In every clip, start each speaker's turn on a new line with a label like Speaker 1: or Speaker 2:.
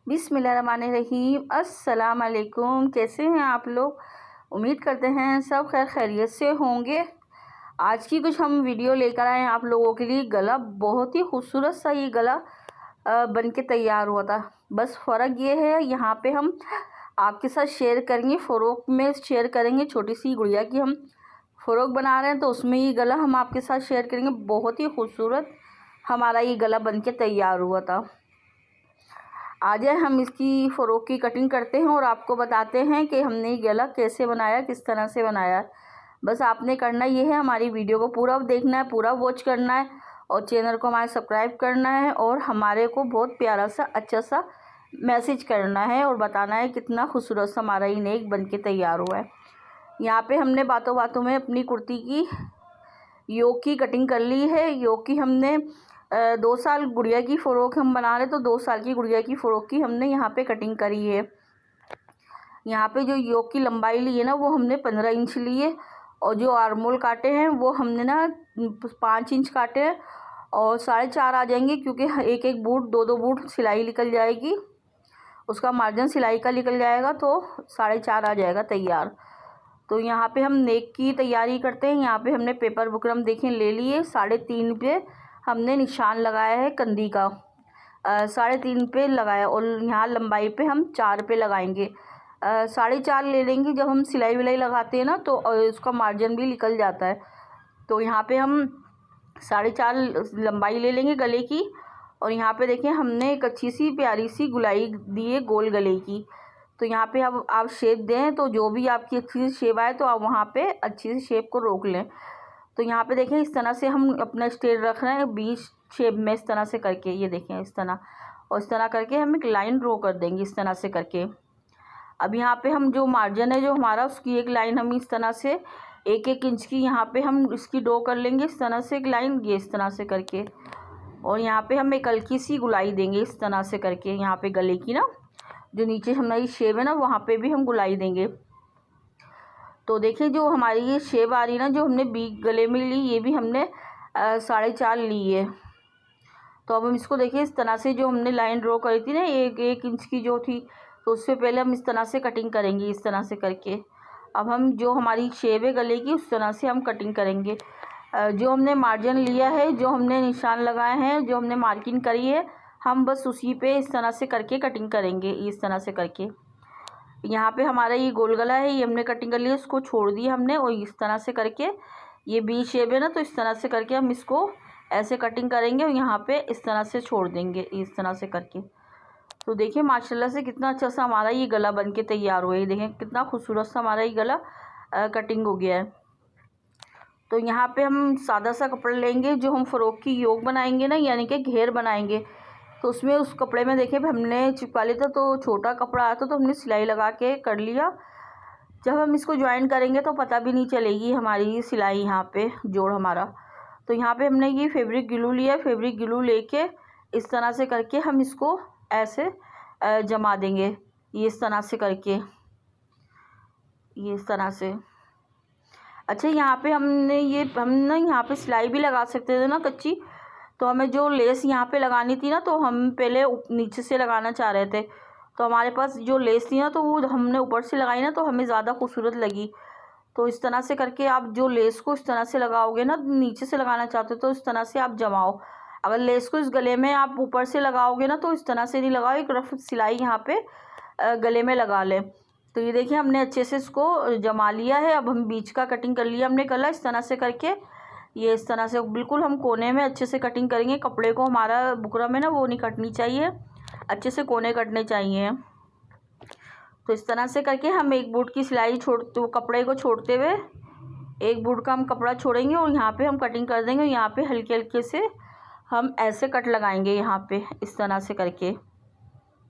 Speaker 1: बिस्मिल्लाहिर्रहमानिर्रहीम। अस्सलाम वालेकुम। कैसे हैं आप लोग? उम्मीद करते हैं सब खैर खैरियत से होंगे। आज की कुछ हम वीडियो लेकर आए हैं आप लोगों के लिए। गला बहुत ही खूबसूरत सा ये गला बन के तैयार हुआ था। बस फ़र्क ये है, यहाँ पे हम आपके साथ शेयर करेंगे, फ़रोक में शेयर करेंगे। छोटी सी गुड़िया की हम फ़रोक बना रहे हैं, तो उसमें ये गला हम आपके साथ शेयर करेंगे। बहुत ही खूबसूरत हमारा ये गला बन के तैयार हुआ था। आ जाए हम इसकी फ़रोक की कटिंग करते हैं और आपको बताते हैं कि हमने ये गला कैसे बनाया, किस तरह से बनाया। बस आपने करना ये है, हमारी वीडियो को पूरा देखना है, पूरा वॉच करना है और चैनल को हमारे सब्सक्राइब करना है और हमारे को बहुत प्यारा सा अच्छा सा मैसेज करना है और बताना है कितना खूबसूरत सा हमारा ये नेक बन के तैयार हुआ है। यहाँ पे हमने बातों बातों में अपनी कुर्ती की योक की कटिंग कर ली है। योक की हमने 2 साल गुड़िया की फ़रोक हम बना रहे, तो 2 साल की गुड़िया की फ़रोक की हमने यहाँ पे कटिंग करी है। यहाँ पे जो योक की लंबाई ली है ना, वो हमने 15 इंच ली है और जो आर्मोल काटे हैं वो हमने ना 5 इंच काटे हैं और 4.5 आ जाएंगे, क्योंकि एक एक बूट 2-2 बूट सिलाई निकल जाएगी, उसका मार्जिन सिलाई का निकल जाएगा, तो 4.5 आ जाएगा तैयार। तो यहाँ पे हम नेक की तैयारी करते हैं। यहाँ पे हमने पेपर बुकरम देखें ले लिए। 3.5 पे हमने निशान लगाया है कंदी का, 3.5 पे लगाया और यहाँ लंबाई पे हम 4 पे लगाएंगे। 4.5 ले लेंगे। जब हम सिलाई विलाई लगाते हैं ना, तो उसका मार्जिन भी निकल जाता है। तो यहाँ पे हम 4.5 लंबाई ले लेंगे गले की। और यहाँ पे देखें हमने एक अच्छी सी प्यारी सी गुलाई दी है गोल गले की। तो यहाँ पे अब आप शेप दें, तो जो भी आपकी अच्छी सी शेप आए तो आप वहाँ पे अच्छी सी शेप को रोक लें। तो यहाँ पे देखें इस तरह से हम अपना स्ट्रेट रख रहे हैं, बीच शेप में इस तरह से करके, ये देखें इस तरह, और इस तरह करके हम एक लाइन ड्रॉ कर देंगे इस तरह से करके। अब यहाँ पे हम जो मार्जिन है जो हमारा, उसकी एक लाइन हम इस तरह से 1-1 इंच की यहाँ पे हम इसकी ड्रॉ कर लेंगे इस तरह से एक लाइन, ये इस तरह से करके। और यहाँ पे हम एक हल्की सी गुलाई देंगे इस तरह से करके। यहाँ पे गले की ना जो नीचे हमारी शेप है ना, वहाँ पे भी हम गुलाई देंगे। तो देखिए जो हमारी ये शेप आ रही है ना, जो हमने गले में ली, ये भी हमने 4.5 ली है। तो अब हम इसको देखिए इस तरह से, जो हमने लाइन ड्रॉ करी थी ना 1-1 इंच की जो थी, तो उससे पहले हम इस तरह से कटिंग करेंगे इस तरह से करके। अब हम जो हमारी शेप है गले की, उस तरह से हम कटिंग करेंगे। जो हमने मार्जिन लिया है, जो हमने निशान लगाए हैं, जो हमने मार्किंग करी है, हम बस उसी पे इस तरह से करके कटिंग करेंगे इस तरह से करके। यहाँ पे हमारा ये गोल गला है, ये हमने कटिंग कर लिया, इसको छोड़ दिया हमने और इस तरह से करके ये बी शेप है ना, तो इस तरह से करके हम इसको ऐसे कटिंग करेंगे और यहाँ पे इस तरह से छोड़ देंगे इस तरह से करके। तो देखिए माशाल्लाह से कितना अच्छा सा हमारा ये गला बन के तैयार हुआ है। देखें कितना खूबसूरत सा हमारा ये गला कटिंग हो गया है। तो यहाँ पे हम सादा सा कपड़ा लेंगे, जो हम फ़रोक की योक बनाएंगे ना, यानी कि घेर बनाएंगे, तो उसमें उस कपड़े में देखिए हमने चिपका लिया था, तो छोटा कपड़ा आया था तो हमने सिलाई लगा के कर लिया। जब हम इसको ज्वाइन करेंगे तो पता भी नहीं चलेगी हमारी सिलाई, यहाँ पे जोड़ हमारा। तो यहाँ पे हमने ये फैब्रिक ग्लू लिया, फैब्रिक ग्लू लेके इस तरह से करके हम इसको ऐसे जमा देंगे, ये इस तरह से करके, ये इस तरह से। अच्छा यहाँ पे हम ना यहाँ पे सिलाई भी लगा सकते थे ना कच्ची, तो हमें जो लेस यहाँ पे लगानी थी ना, तो हम पहले नीचे से लगाना चाह रहे थे, तो हमारे पास जो लेस थी ना, तो वो हमने ऊपर से लगाई ना, तो हमें ज़्यादा खूबसूरत लगी। तो इस तरह से करके आप जो लेस को इस तरह से लगाओगे ना, नीचे से लगाना चाहते हो तो इस तरह से आप जमाओ। अगर लेस को इस गले में आप ऊपर से लगाओगे ना, तो इस तरह से नहीं लगाओ, एक रफ सिलाई यहाँ पे गले में लगा लें। तो ये देखिए हमने अच्छे से इसको जमा लिया है। अब हम बीच का कटिंग कर लिया हमने गला इस तरह से करके, ये इस तरह से बिल्कुल हम कोने में अच्छे से कटिंग करेंगे। कपड़े को हमारा बुकरम है ना, वो नहीं कटनी चाहिए, अच्छे से कोने कटने चाहिए। तो इस तरह से करके हम एक बूट की सिलाई तो कपड़े को छोड़ते हुए एक बूट का हम कपड़ा छोड़ेंगे और यहाँ पे हम कटिंग कर देंगे। यहाँ पे हल्के हल्के से हम ऐसे कट लगाएंगे यहाँ पे इस तरह से करके,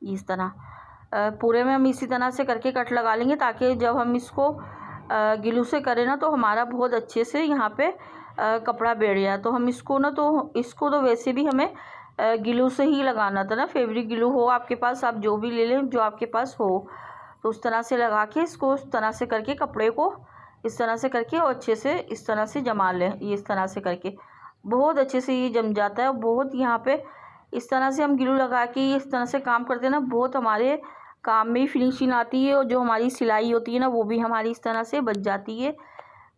Speaker 1: इस तरह पूरे में हम इसी तरह से करके कट लगा लेंगे, ताकि जब हम इसको ग्लू से करें ना, तो हमारा बहुत अच्छे से यहाँ पे कपड़ा बैठ जाए। तो हम इसको तो वैसे भी हमें ग्लू से ही लगाना था ना, फैब्रिक ग्लू हो आपके पास, आप जो भी ले लें जो आपके पास हो। तो उस तरह से लगा के इसको उस तरह से करके कपड़े को इस तरह से करके और अच्छे से इस तरह से जमा लें, ये इस तरह से करके बहुत अच्छे से ये जम जाता है। बहुत यहाँ पे इस तरह से हम ग्लू लगा के इस तरह से काम करते हैं ना, बहुत हमारे काम में फिनिशिंग आती है और जो हमारी सिलाई होती है ना वो भी हमारी इस तरह से बच जाती है,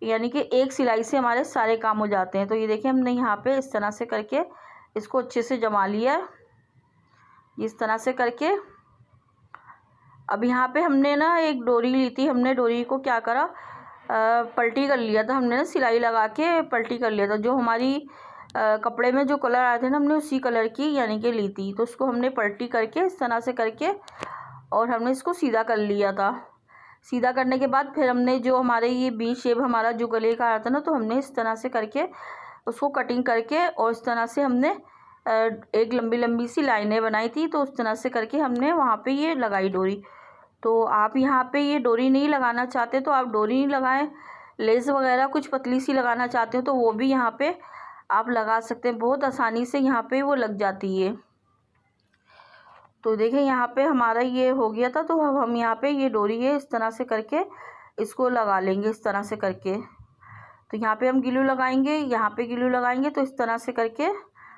Speaker 1: यानी कि एक सिलाई से हमारे सारे काम हो जाते हैं। तो ये देखिए हमने यहाँ पे इस तरह से करके इसको अच्छे से जमा लिया इस तरह से करके। अब यहाँ पे हमने ना एक डोरी ली थी, हमने डोरी को क्या करा, पलटी कर लिया था हमने ना, सिलाई लगा के पलटी कर लिया था। जो हमारी कपड़े में जो कलर आए थे ना हमने उसी कलर की यानी कि ली थी, तो उसको हमने पलटी करके इस तरह से करके और हमने इसको सीधा कर लिया था। सीधा करने के बाद फिर हमने जो हमारे ये बी शेप हमारा जो गले का आया था ना, तो हमने इस तरह से करके उसको कटिंग करके और इस तरह से हमने एक लंबी लंबी सी लाइनें बनाई थी, तो उस तरह से करके हमने वहाँ पे ये लगाई डोरी। तो आप यहाँ पे ये डोरी नहीं लगाना चाहते तो आप डोरी नहीं लगाएं, लेस वगैरह कुछ पतली सी लगाना चाहते हो तो वो भी यहाँ पे आप लगा सकते हैं, बहुत आसानी से यहाँ पे वो लग जाती है। तो देखें यहाँ पे हमारा ये हो गया था, तो अब हम यहाँ पे ये डोरी है इस तरह से करके इसको लगा लेंगे इस तरह से करके। तो यहाँ पे हम ग्लू लगाएंगे, यहाँ पे ग्लू लगाएंगे, तो इस तरह से करके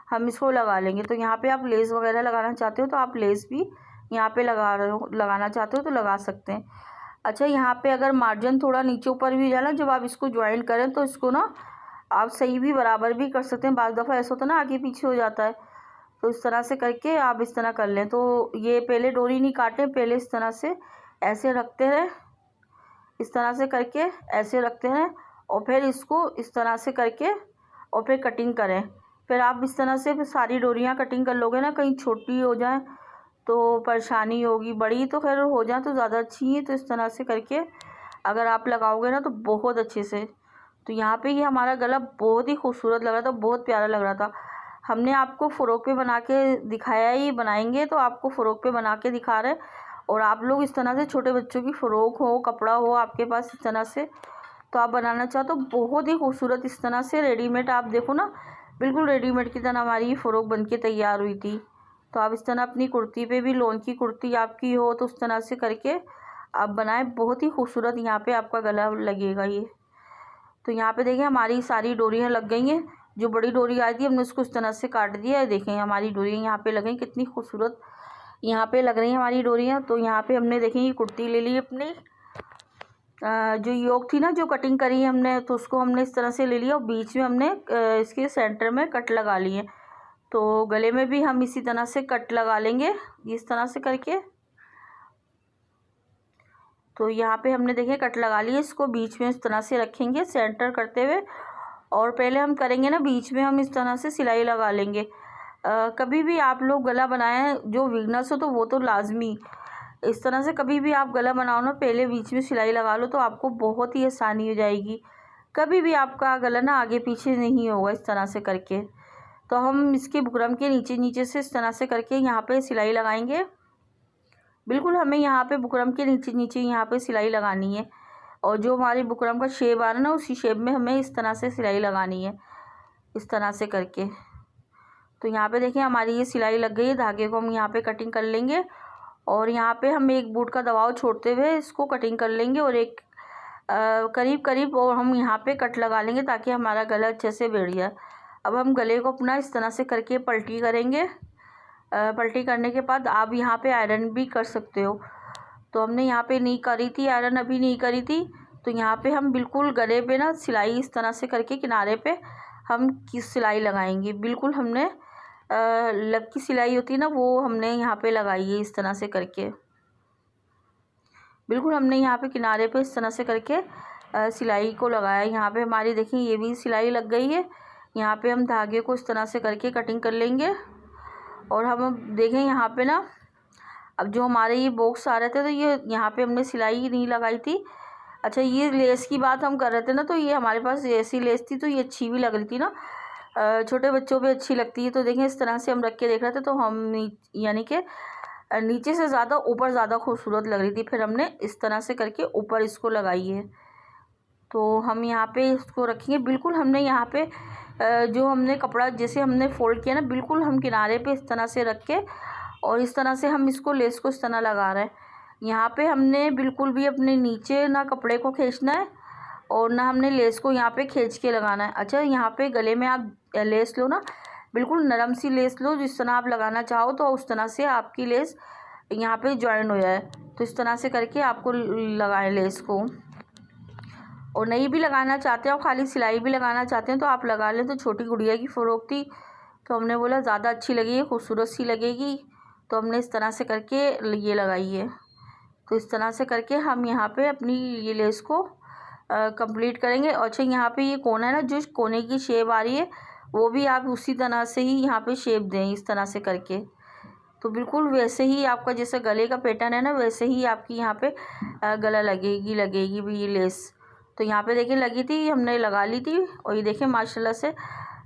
Speaker 1: हम इसको लगा लेंगे। तो यहाँ पे आप लेस वगैरह लगाना चाहते हो तो आप लेस भी यहाँ पे लगाना चाहते हो तो लगा सकते हैं। अच्छा, यहाँ पे अगर मार्जिन थोड़ा नीचे ऊपर भी जाना, जब आप इसको ज्वाइन करें तो इसको ना आप सही भी बराबर भी कर सकते हैं। बाज़ दफ़ा ऐसा होता है ना आगे पीछे हो जाता है, तो इस तरह से करके आप इस तरह कर लें। तो ये पहले डोरी नहीं काटें, पहले इस तरह से ऐसे रखते हैं, इस तरह से करके ऐसे रखते हैं और फिर इसको इस तरह से करके और फिर कटिंग करें। फिर आप इस तरह से फिर सारी डोरियाँ कटिंग कर लोगे ना, कहीं छोटी हो जाए तो परेशानी होगी, बड़ी तो खैर हो जाए तो ज़्यादा अच्छी है। तो इस तरह से करके अगर आप लगाओगे ना तो बहुत अच्छे से। तो यहाँ पे ये हमारा गला बहुत ही खूबसूरत लग रहा था, बहुत प्यारा लग रहा था। हमने आपको फ़्रॉक पे बना के दिखाया ही, बनाएंगे तो आपको फ़्रॉक पे बना के दिखा रहे हैं। और आप लोग इस तरह से छोटे बच्चों की फ़्रॉक हो, कपड़ा हो आपके पास इस तरह से, तो आप बनाना चाहो तो बहुत ही खूबसूरत इस तरह से रेडीमेड, आप देखो ना बिल्कुल रेडीमेड की तरह हमारी फ़्रॉक बन के तैयार हुई थी। तो आप इस तरह अपनी कुर्ती पे भी, लोन की कुर्ती आपकी हो तो उस तरह से करके आप बनाएं, बहुत ही खूबसूरत यहाँ पे आपका गला लगेगा ये। तो यहाँ पे देखिए हमारी सारी डोरियाँ लग गई हैं, जो बड़ी डोरी आई थी हमने उसको इस तरह से काट दिया है। देखें हमारी डोरियाँ यहाँ पे लग गई, कितनी खूबसूरत यहाँ पे लग रही हैं हमारी डोरियाँ। तो यहाँ पे हमने देखें ये कुर्ती ले ली अपनी, जो योक थी ना जो कटिंग करी है हमने, तो उसको हमने इस तरह से ले लिया और बीच में हमने इसके सेंटर में कट लगा लिए। तो गले में भी हम इसी तरह से कट लगा लेंगे इस तरह से करके। तो यहाँ पे हमने देखें कट लगा लिए, इसको बीच में इस तरह से रखेंगे सेंटर करते हुए, और पहले हम करेंगे ना बीच में हम इस तरह से सिलाई लगा लेंगे। कभी भी आप लोग गला बनाएं, जो बिगनर्स हो तो वो तो लाजमी इस तरह से कभी भी आप गला बनाओ ना, पहले बीच में सिलाई लगा लो तो आपको बहुत ही आसानी हो जाएगी। कभी भी आपका गला ना आगे पीछे नहीं होगा इस तरह से करके। तो हम इसके बुकरम के नीचे नीचे से इस तरह से करके यहाँ पे सिलाई लगाएंगे। बिल्कुल हमें यहाँ पे बुकरम के नीचे नीचे यहाँ पे सिलाई लगानी है, और जो हमारी बुकरम का शेप आ रहा है ना उसी शेप में हमें इस तरह से सिलाई लगानी है इस तरह से करके। तो यहाँ पे देखिए हमारी ये सिलाई लग गई है, धागे को हम यहाँ पे कटिंग कर लेंगे और यहाँ पे हम एक बूट का दबाव छोड़ते हुए इसको कटिंग कर लेंगे और एक करीब करीब और हम यहाँ पे कट लगा लेंगे ताकि हमारा गला अच्छे से बैठ जाए। अब हम गले को अपना इस तरह से करके पलटी करेंगे। पलटी करने के बाद आप यहाँ पे आयरन भी कर सकते हो। तो हमने यहाँ पे नहीं करी थी आयरन, अभी नहीं करी थी, तो यहाँ पे हम बिल्कुल गले पे ना सिलाई इस तरह से करके किनारे पे हम किस सिलाई लगाएंगे। बिल्कुल हमने लब की सिलाई होती है ना वो हमने यहाँ पे लगाई है इस तरह से करके। बिल्कुल हमने यहाँ पे किनारे पे इस तरह से करके सिलाई को लगाया। यहाँ पे हमारी देखिए ये भी सिलाई लग गई है। यहाँ पे हम धागे को इस तरह से करके कटिंग कर लेंगे और हम देखें यहाँ पे ना अब जो हमारे ये बॉक्स आ रहे थे तो ये यहाँ पे हमने सिलाई नहीं लगाई थी। अच्छा, ये लेस की बात हम कर रहे थे ना, तो ये हमारे पास ऐसी लेस थी तो ये अच्छी भी लग रही थी ना, छोटे बच्चों पे अच्छी लगती है। तो देखें इस तरह से हम रख के देख रहे थे तो हम यानी कि नीचे से ज़्यादा ऊपर ज़्यादा खूबसूरत लग रही थी। फिर हमने इस तरह से करके ऊपर इसको लगाई है। तो हम यहाँ पे इसको रखेंगे। बिल्कुल हमने यहाँ पे जो हमने कपड़ा जैसे हमने फोल्ड किया ना, बिल्कुल हम किनारे पे इस तरह से रख के और इस तरह से हम इसको लेस को इस तरह लगा रहे हैं। यहाँ पे हमने बिल्कुल भी अपने नीचे ना कपड़े को खींचना है और ना हमने लेस को यहाँ पे खींच के लगाना है। अच्छा, यहाँ पे गले में आप लेस लो ना, बिल्कुल नरम सी लेस लो, जिस तरह आप लगाना चाहो तो उस तरह से आपकी लेस यहाँ पे जॉइन हो जाए। तो इस तरह से करके आपको लगाएं लेस को। और नहीं भी लगाना चाहते हो, खाली सिलाई भी लगाना चाहते हैं तो आप लगा लें। तो छोटी गुड़िया की फ़्रॉक थी तो हमने बोला ज़्यादा अच्छी लगेगी, खूबसूरत सी लगेगी, तो हमने इस तरह से करके ये लगाई है। तो इस तरह से करके हम यहाँ पे अपनी ये लेस को कंप्लीट करेंगे। और अच्छा, यहाँ पे ये कोना है ना, जो कोने की शेप आ रही है वो भी आप उसी तरह से ही यहाँ पे शेप दें, इस तरह से करके। तो बिल्कुल वैसे ही आपका जैसे गले का पैटर्न है ना, वैसे ही आपकी यहाँ पे गला लगेगी भी ये लेस। तो यहाँ पे देखिए लगी थी, हमने लगा ली थी। और ये देखिए माशाल्लाह से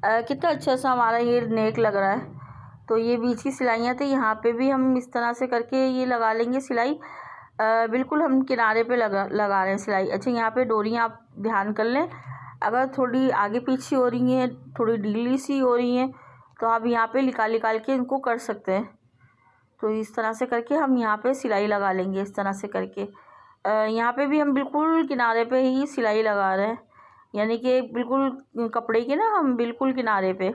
Speaker 1: कितना अच्छा सा हमारा ये नेक लग रहा है। तो ये बीच की सिलाइयाँ थी, यहाँ पे भी हम इस तरह से करके ये लगा लेंगे सिलाई। बिल्कुल हम किनारे पे लगा रहे हैं सिलाई। अच्छा, यहाँ पे डोरियाँ आप ध्यान कर लें, अगर थोड़ी आगे पीछे हो रही हैं, थोड़ी ढीली सी हो रही हैं, तो आप यहाँ पे निकाल के इनको कर सकते हैं। तो इस तरह से करके हम यहाँ पे सिलाई लगा लेंगे, इस तरह से करके। यहाँ पे भी हम बिल्कुल किनारे पे ही सिलाई लगा रहे हैं, यानी कि बिल्कुल कपड़े के ना हम बिल्कुल किनारे पे।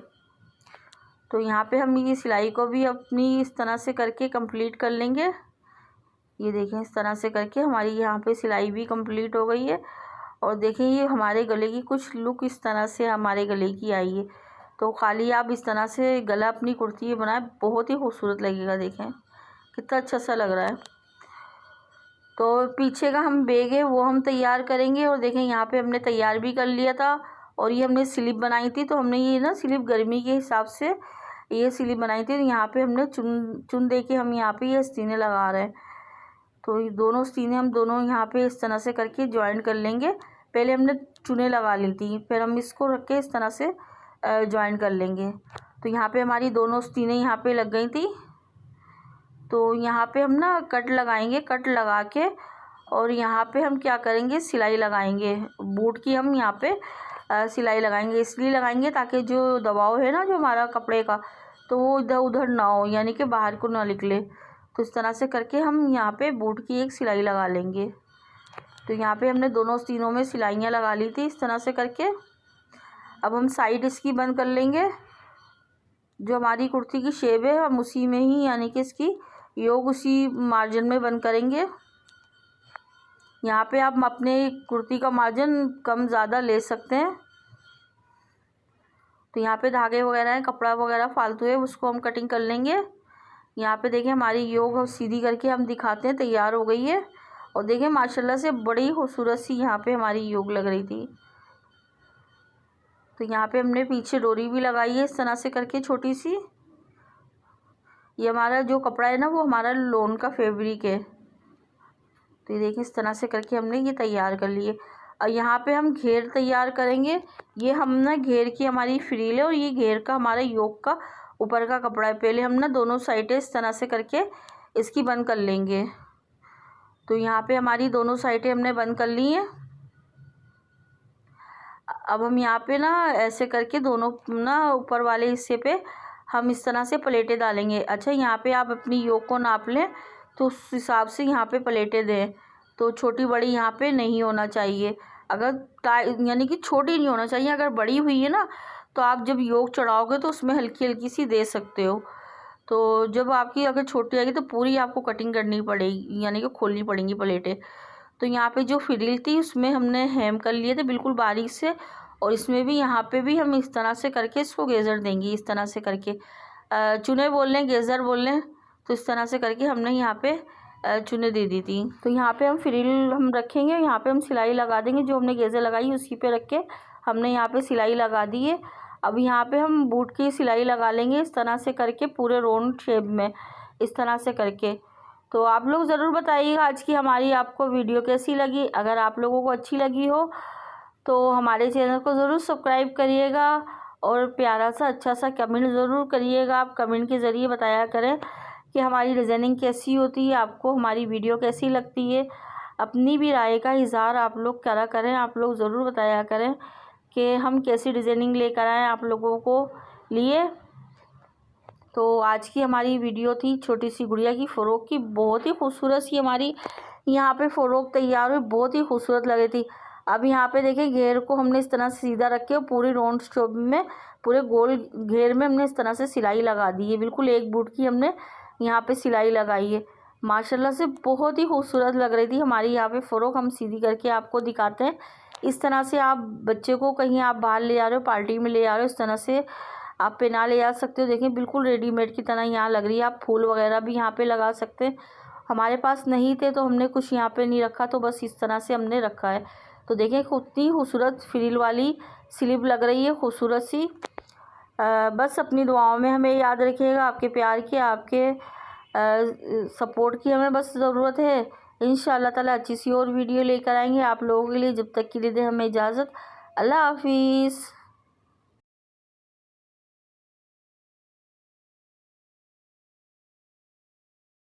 Speaker 1: तो यहाँ पे हम ये सिलाई को भी अपनी इस तरह से करके कंप्लीट कर लेंगे। ये देखें इस तरह से करके हमारी यहाँ पे सिलाई भी कंप्लीट हो गई है। और देखें ये हमारे गले की कुछ लुक इस तरह से हमारे गले की आई है। तो खाली आप इस तरह से गला अपनी कुर्ती बनाए, बहुत ही खूबसूरत लगेगा। देखें कितना अच्छा सा लग रहा है। तो पीछे का हम बैग है वो हम तैयार करेंगे। और देखें यहाँ पे हमने तैयार भी कर लिया था। और ये हमने स्लिप बनाई थी, तो हमने ये ना स्लिप गर्मी के हिसाब से ये स्लिप बनाई थी। यहाँ पे हमने चुन दे के हम यहाँ पे ये स्तीनें लगा रहे हैं। तो ये दोनों स्तीनें हम दोनों यहाँ पे इस तरह से करके ज्वाइन कर लेंगे। पहले हमने चुनें लगा ली थी, फिर हम इसको रख के इस तरह से ज्वाइन कर लेंगे। तो यहाँ पे हमारी दोनों स्तीनें यहाँ पे लग गई थी। तो यहाँ पे हम ना कट लगाएंगे, कट लगा के और यहाँ पे हम क्या करेंगे, सिलाई लगाएंगे। बूट की हम यहाँ पे सिलाई लगाएंगे, इसलिए लगाएंगे ताकि जो दबाव है ना जो हमारा कपड़े का, तो वो इधर उधर ना हो, यानी कि बाहर को ना निकले। तो इस तरह से करके हम यहाँ पे बूट की एक सिलाई लगा लेंगे। तो यहाँ पे हमने दोनों स्तीनों में सिलाइयाँ लगा ली थी इस तरह से करके। अब हम साइड इसकी बंद कर लेंगे। जो हमारी कुर्ती की शेप है हम उसी में ही, यानी कि इसकी योग उसी मार्जिन में बंद करेंगे। यहाँ पे आप अपने कुर्ती का मार्जिन कम ज़्यादा ले सकते हैं। तो यहाँ पे धागे वगैरह हैं, कपड़ा वगैरह फालतू है, उसको हम कटिंग कर लेंगे। यहाँ पे देखिए हमारी योग सीधी करके हम दिखाते हैं, तैयार हो गई है। और देखिए माशाल्लाह से बड़ी खूबसूरत सी यहाँ पे हमारी योग लग रही थी। तो यहाँ पे हमने पीछे डोरी भी लगाई है इस तरह से करके छोटी सी। ये हमारा जो कपड़ा है ना वो हमारा लोन का फैब्रिक है। तो ये देखिए इस तरह से करके हमने ये तैयार कर लिए। और यहाँ पे हम घेर तैयार करेंगे। ये हम ना घेर की हमारी फ्रील है और ये घेर का हमारा योग का ऊपर का कपड़ा है। पहले हम ना दोनों साइडें इस तरह से करके इसकी बंद कर लेंगे। तो यहाँ पे हमारी दोनों साइडें हमने बंद कर ली हैं। अब हम यहाँ पे ना ऐसे करके दोनों ना ऊपर वाले हिस्से पे हम इस तरह से प्लेटें डालेंगे। अच्छा, यहाँ पे आप अपनी योग को नाप लें तो उस हिसाब से यहाँ पे प्लेटें दें। तो छोटी बड़ी यहाँ पे नहीं होना चाहिए, अगर यानी कि छोटी नहीं होना चाहिए। अगर बड़ी हुई है ना तो आप जब योग चढ़ाओगे तो उसमें हल्की हल्की सी दे सकते हो। तो जब आपकी अगर छोटी आएगी तो पूरी आपको कटिंग करनी पड़ेगी, यानी कि खोलनी पड़ेंगी प्लेटें। तो यहाँ पे जो फ्रिल थी उसमें हमने हेम कर लिए थे बिल्कुल बारीक से। और इसमें भी यहाँ पे भी हम इस तरह से करके इसको गेज़र देंगे, इस तरह से करके चुने बोल लें, गेज़र बोल लें। तो इस तरह से करके हमने यहाँ पे चुने दे दी थी। तो यहाँ पे हम फ्रिल हम रखेंगे, यहाँ पे हम सिलाई लगा देंगे। जो हमने गेज़र लगाई उसी पे रख के हमने यहाँ पे सिलाई लगा दी है। अब यहाँ पे हम बूट की सिलाई लगा लेंगे इस तरह से करके, पूरे राउंड शेप में इस तरह से करके। तो आप लोग ज़रूर बताइएगा आज की हमारी आपको वीडियो कैसी लगी। अगर आप लोगों को अच्छी लगी हो तो हमारे चैनल को ज़रूर सब्सक्राइब करिएगा और प्यारा सा अच्छा सा कमेंट ज़रूर करिएगा। आप कमेंट के ज़रिए बताया करें कि हमारी डिज़ाइनिंग कैसी होती है, आपको हमारी वीडियो कैसी लगती है। अपनी भी राय का इज़हार आप लोग करा करें, आप लोग ज़रूर बताया करें कि हम कैसी डिज़ाइनिंग लेकर आएँ आप लोगों को लिए। तो आज की हमारी वीडियो थी छोटी सी गुड़िया की फ़्रॉक की। बहुत ही खूबसूरत सी हमारी यहाँ पे फ़्रॉक तैयार हुई, बहुत ही खूबसूरत लगी थी। अब यहाँ पे देखिए घेर को हमने इस तरह से सीधा रख के पूरी राउंड स्टोप में पूरे गोल घेर में हमने इस तरह से सिलाई लगा दी है। बिल्कुल एक बूट की हमने यहाँ पे सिलाई लगाई है। माशाल्लाह से बहुत ही खूबसूरत लग रही थी हमारी यहाँ पे फ़्रॉक। हम सीधी करके आपको दिखाते हैं। इस तरह से आप बच्चे को कहीं आप बाहर ले जा रहे हो, पार्टी में ले जा रहे हो, इस तरह से आप पहना ले जा सकते हो। देखें बिल्कुल रेडीमेड की तरह यहाँ लग रही है। आप फूल वगैरह भी यहाँ पे लगा सकते हैं। हमारे पास नहीं थे तो हमने कुछ यहाँ पे नहीं रखा, तो बस इस तरह से हमने रखा है। तो देखें कितनी खूबसूरत फ्रिल वाली स्लीव लग रही है, खूबसूरत सी। बस अपनी दुआओं में हमें याद रखिएगा। आपके प्यार की, आपके सपोर्ट की हमें बस ज़रूरत है। इंशाअल्लाह ताला अच्छी सी और वीडियो लेकर आएंगे आप लोगों के लिए। जब तक के लिए दे हमें इजाज़त। अल्लाह हाफिज़।